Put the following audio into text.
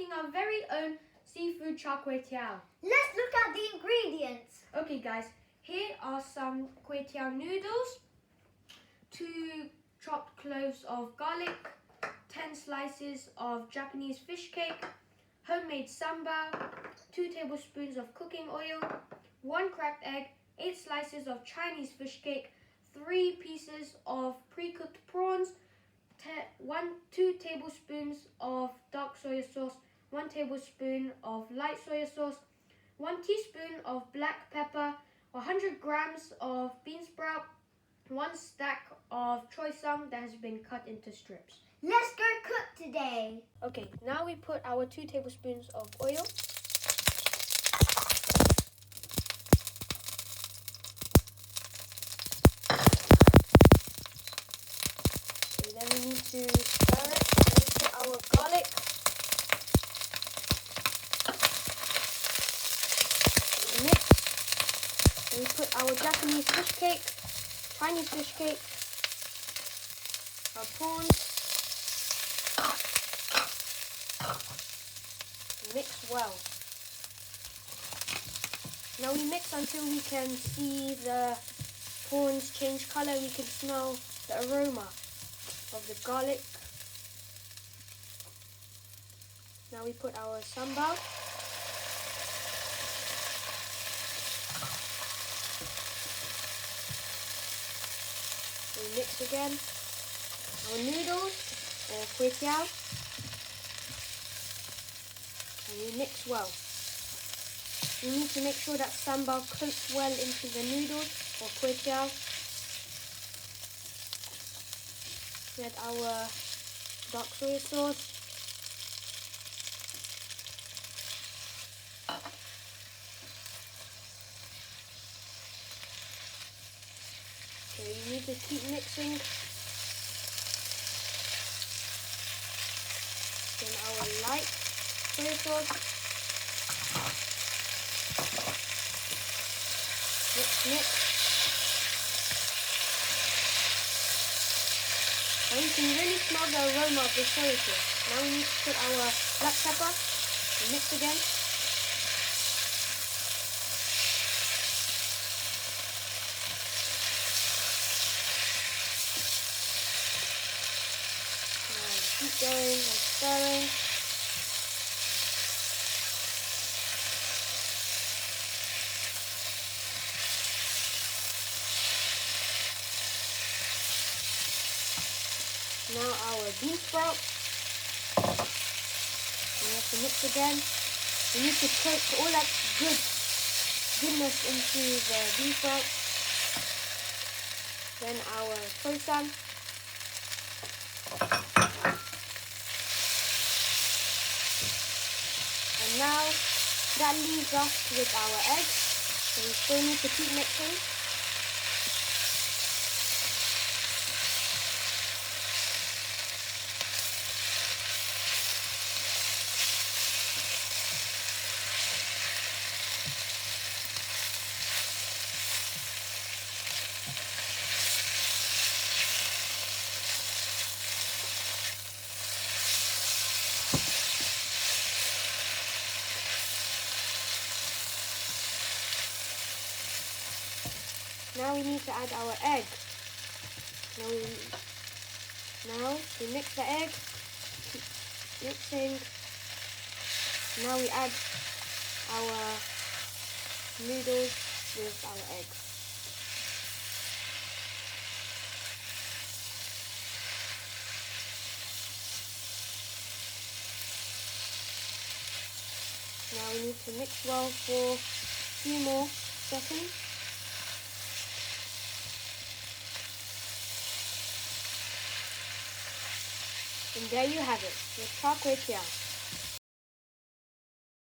making our very own seafood char kway teow. Let's look at the ingredients. Okay guys, here are some kway teow noodles, 2 chopped cloves of garlic, 10 slices of Japanese fish cake, homemade sambal, 2 tablespoons of cooking oil, 1 cracked egg, 8 slices of Chinese fish cake, 3 pieces of pre-cooked prawns, 2 tablespoons of dark soy sauce, 1 tablespoon of light soy sauce, 1 teaspoon of black pepper, 100 grams of bean sprout, 1 stack of choy sum that has been cut into strips. Let's go cook today. Okay, now we put our 2 tablespoons of oil. Okay, then we need to stir it. Then we put our garlic. Mix. Then we put our Japanese fish cake, Chinese fish cake, our prawns. Mix well. Now we mix until we can see the prawns change color. We can smell the aroma of the garlic. Now we put our sambal. We mix again. Our noodles or kway teow. And we mix well. We need to make sure that sambal coats well into the noodles or kway teow. Add our dark soy sauce. Okay, you need to keep mixing. Then our light soy sauce. Mix. Now you can really smell the aroma of the soy sauce. Now we need to put our black pepper and mix again. Now keep going and stirring. Now our bean sprout. We have to mix again. We need to coat all that goodness into the bean sprout. Then our choy sum. And now that leaves us with our eggs. So we still need to keep mixing. Now we need to add our egg. Now we mix the egg, keep mixing. Now we add our noodles with our eggs. Now we need to mix well for a few more seconds. And there you have it, your Char Kway Teow.